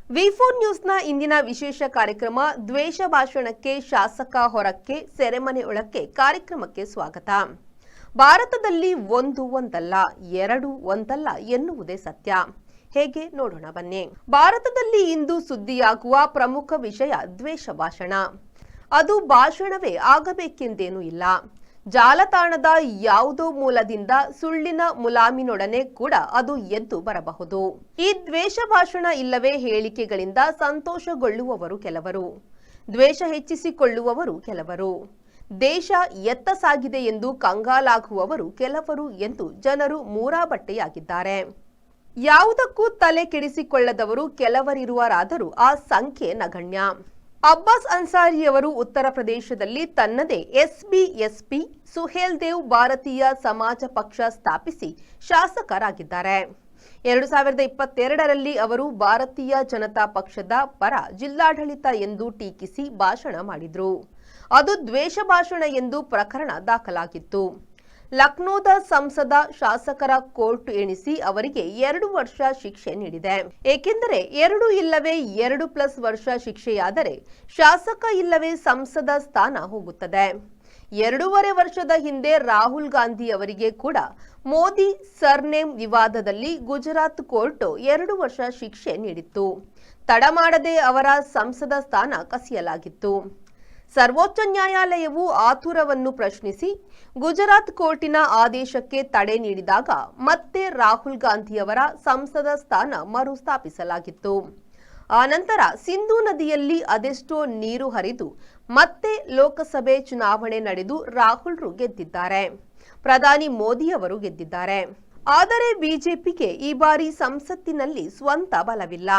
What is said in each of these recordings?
ವಿ4 ನ್ಯೂಸ್ನ ಇಂದಿನ ವಿಶೇಷ ಕಾರ್ಯಕ್ರಮ ದ್ವೇಷ ಭಾಷಣಕ್ಕೆ ಶಾಸಕ ಹೊರಕ್ಕೆ ಸೆರೆಮನೆ ಒಳಕ್ಕೆ ಕಾರ್ಯಕ್ರಮಕ್ಕೆ ಸ್ವಾಗತ. ಭಾರತದಲ್ಲಿ ಒಂದಲ್ಲ ಎರಡು ಒಂದಲ್ಲ ಎನ್ನುವುದೇ ಸತ್ಯ. ಹೇಗೆ ನೋಡೋಣ ಬನ್ನಿ. ಭಾರತದಲ್ಲಿ ಇಂದು ಸುದ್ದಿಯಾಗುವ ಪ್ರಮುಖ ವಿಷಯ ದ್ವೇಷ ಭಾಷಣ. ಅದು ಭಾಷಣವೇ ಆಗಬೇಕೆಂದೇನೂ ಇಲ್ಲ. ಜಾಲತಾಣದ ಯಾವುದೋ ಮೂಲದಿಂದ ಸುಳ್ಳಿನ ಮುಲಾಮಿನೊಡನೆ ಕೂಡ ಅದು ಎದ್ದು ಬರಬಹುದು. ಈ ದ್ವೇಷ ಭಾಷಣ ಇಲ್ಲವೇ ಹೇಳಿಕೆಗಳಿಂದ ಸಂತೋಷಗೊಳ್ಳುವವರು ಕೆಲವರು, ದ್ವೇಷ ಹೆಚ್ಚಿಸಿಕೊಳ್ಳುವವರು ಕೆಲವರು, ದೇಶ ಎತ್ತ ಸಾಗಿದೆ ಎಂದು ಕಂಗಾಲಾಗುವವರು ಕೆಲವರು ಎಂದು ಜನರು ಮೂರಾಬಟ್ಟೆಯಾಗಿದ್ದಾರೆ. ಯಾವುದಕ್ಕೂ ತಲೆ ಕೆಡಿಸಿಕೊಳ್ಳದವರು ಕೆಲವರಿರುವರಾದರೂ ಆ ಸಂಖ್ಯೆ ನಗಣ್ಯ. ಅಬ್ಬಾಸ್ ಅನ್ಸಾರಿಯವರು ಉತ್ತರ ಪ್ರದೇಶದಲ್ಲಿ ತನ್ನದೇ ಎಸ್ಪಿ ಸುಹೇಲ್ ದೇವ್ ಭಾರತೀಯ ಸಮಾಜ ಪಕ್ಷ ಸ್ಥಾಪಿಸಿ ಶಾಸಕರಾಗಿದ್ದಾರೆ. 2022ರಲ್ಲಿ ಅವರು ಭಾರತೀಯ ಜನತಾ ಪಕ್ಷದ ಪರ ಜಿಲ್ಲಾಡಳಿತ ಎಂದು ಟೀಕಿಸಿ ಭಾಷಣ ಮಾಡಿದ್ರು. ಅದು ದ್ವೇಷ ಭಾಷಣ ಎಂದು ಪ್ರಕರಣ ದಾಖಲಾಗಿತ್ತು. ಲಕ್ನೋದ ಸಂಸದ ಶಾಸಕರ ಕೋರ್ಟ್ ಎಣಿಸಿ ಅವರಿಗೆ 2 ವರ್ಷ ಶಿಕ್ಷೆ ನೀಡಿದೆ. ಏಕೆಂದರೆ 2 ಇಲ್ಲವೇ 2+ ವರ್ಷ ಶಿಕ್ಷೆಯಾದರೆ ಶಾಸಕ ಇಲ್ಲವೇ ಸಂಸದ ಸ್ಥಾನ ಹೋಗುತ್ತದೆ. 2.5 ವರ್ಷದ ಹಿಂದೆ ರಾಹುಲ್ ಗಾಂಧಿ ಅವರಿಗೆ ಕೂಡ ಮೋದಿ ಸರ್ನೇಮ್ ವಿವಾದದಲ್ಲಿ ಗುಜರಾತ್ ಕೋರ್ಟ್ 2 ವರ್ಷ ಶಿಕ್ಷೆ ನೀಡಿತ್ತು. ತಡ ಮಾಡದೆ ಅವರ ಸಂಸದ ಸ್ಥಾನ ಕಸಿಯಲಾಗಿತ್ತು. ಸರ್ವೋಚ್ಚ ನ್ಯಾಯಾಲಯವು ಆತುರವನ್ನು ಪ್ರಶ್ನಿಸಿ ಗುಜರಾತ್ ಕೋರ್ಟಿನ ಆದೇಶಕ್ಕೆ ತಡೆ ನೀಡಿದಾಗ ಮತ್ತೆ ರಾಹುಲ್ ಗಾಂಧಿಯವರ ಸಂಸದ ಸ್ಥಾನ ಮರುಸ್ಥಾಪಿಸಲಾಗಿತ್ತು. ಆನಂತರ ಸಿಂಧೂ ನದಿಯಲ್ಲಿ ಅದೆಷ್ಟೋ ನೀರು ಹರಿದು ಮತ್ತೆ ಲೋಕಸಭೆ ಚುನಾವಣೆ ನಡೆದು ರಾಹುಲ್ರು ಗೆದ್ದಿದ್ದಾರೆ. ಪ್ರಧಾನಿ ಮೋದಿಯವರು ಗೆದ್ದಿದ್ದಾರೆ. ಆದರೆ ಬಿಜೆಪಿಗೆ ಈ ಬಾರಿ ಸಂಸತ್ತಿನಲ್ಲಿ ಸ್ವಂತ ಬಲವಿಲ್ಲ.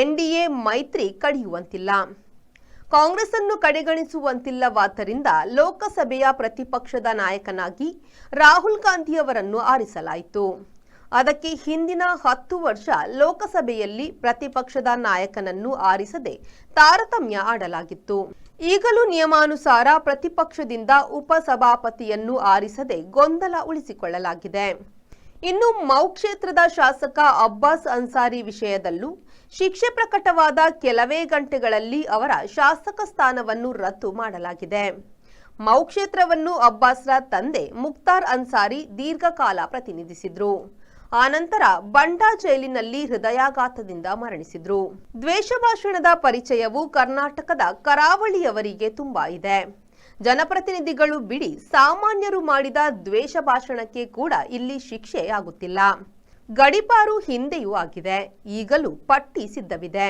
ಎನ್ಡಿಎ ಮೈತ್ರಿ ಕಡಿಯುವಂತಿಲ್ಲ, ಕಾಂಗ್ರೆಸ್ ಅನ್ನು ಕಡೆಗಣಿಸುವಂತಿಲ್ಲವಾದ್ದರಿಂದ ಲೋಕಸಭೆಯ ಪ್ರತಿಪಕ್ಷದ ನಾಯಕನಾಗಿ ರಾಹುಲ್ ಗಾಂಧಿಯವರನ್ನು ಆರಿಸಲಾಯಿತು. ಅದಕ್ಕೆ ಹಿಂದಿನ 10 ವರ್ಷ ಲೋಕಸಭೆಯಲ್ಲಿ ಪ್ರತಿಪಕ್ಷದ ನಾಯಕನನ್ನು ಆರಿಸದೆ ತಾರತಮ್ಯ ಆಡಲಾಗಿತ್ತು. ಈಗಲೂ ನಿಯಮಾನುಸಾರ ಪ್ರತಿಪಕ್ಷದಿಂದ ಉಪಸಭಾಪತಿಯನ್ನು ಆರಿಸದೆ ಗೊಂದಲ ಉಳಿಸಿಕೊಳ್ಳಲಾಗಿದೆ. ಇನ್ನು ಮೌ ಕ್ಷೇತ್ರದ ಶಾಸಕ ಅಬ್ಬಾಸ್ ಅನ್ಸಾರಿ ವಿಷಯದಲ್ಲೂ ಶಿಕ್ಷೆ ಪ್ರಕಟವಾದ ಕೆಲವೇ ಗಂಟೆಗಳಲ್ಲಿ ಅವರ ಶಾಸಕ ಸ್ಥಾನವನ್ನು ರದ್ದು ಮಾಡಲಾಗಿದೆ. ಮೌ ಕ್ಷೇತ್ರವನ್ನು ಅಬ್ಬಾಸ್ರ ತಂದೆ ಮುಖ್ತಾರ್ ಅನ್ಸಾರಿ ದೀರ್ಘಕಾಲ ಪ್ರತಿನಿಧಿಸಿದ್ರು. ಆನಂತರ ಬಂಡಾ ಜೈಲಿನಲ್ಲಿ ಹೃದಯಾಘಾತದಿಂದ ಮರಣಿಸಿದ್ರು. ದ್ವೇಷ ಭಾಷಣದ ಪರಿಚಯವು ಕರ್ನಾಟಕದ ಕರಾವಳಿಯವರಿಗೆ ತುಂಬಾ ಇದೆ. ಜನಪ್ರತಿನಿಧಿಗಳು ಬಿಡಿ, ಸಾಮಾನ್ಯರು ಮಾಡಿದ ದ್ವೇಷ ಭಾಷಣಕ್ಕೆ ಕೂಡ ಇಲ್ಲಿ ಶಿಕ್ಷೆಯಾಗುತ್ತಿಲ್ಲ. ಗಡೀಪಾರು ಹಿಂದೆಯೂ ಆಗಿದೆ, ಈಗಲೂ ಪಟ್ಟಿ ಸಿದ್ಧವಿದೆ.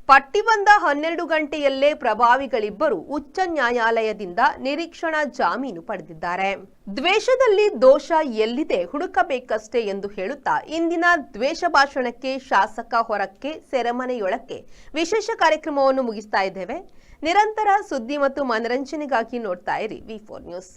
ಪಟ್ಟಿ ಬಂದ 12 ಗಂಟೆಯಲ್ಲೇ ಪ್ರಭಾವಿಗಳಿಬ್ಬರು ಉಚ್ಚ ನ್ಯಾಯಾಲಯದಿಂದ ನಿರೀಕ್ಷಣಾ ಜಾಮೀನು ಪಡೆದಿದ್ದಾರೆ. ದ್ವೇಷದಲ್ಲಿ ದೋಷ ಎಲ್ಲಿದೆ ಹುಡುಕಬೇಕಷ್ಟೇ ಎಂದು ಹೇಳುತ್ತಾ ಇಂದಿನ ದ್ವೇಷ ಭಾಷಣಕ್ಕೆ ಶಾಸಕ ಹೊರಕ್ಕೆ ಸೆರೆಮನೆಯೊಳಕ್ಕೆ ವಿಶೇಷ ಕಾರ್ಯಕ್ರಮವನ್ನು ಮುಗಿಸ್ತಾ ಇದ್ದೇವೆ. ನಿರಂತರ ಸುದ್ದಿ ಮತ್ತು ಮನರಂಜನೆಗಾಗಿ ನೋಡ್ತಾ ಇರಿ ವಿ4 ನ್ಯೂಸ್.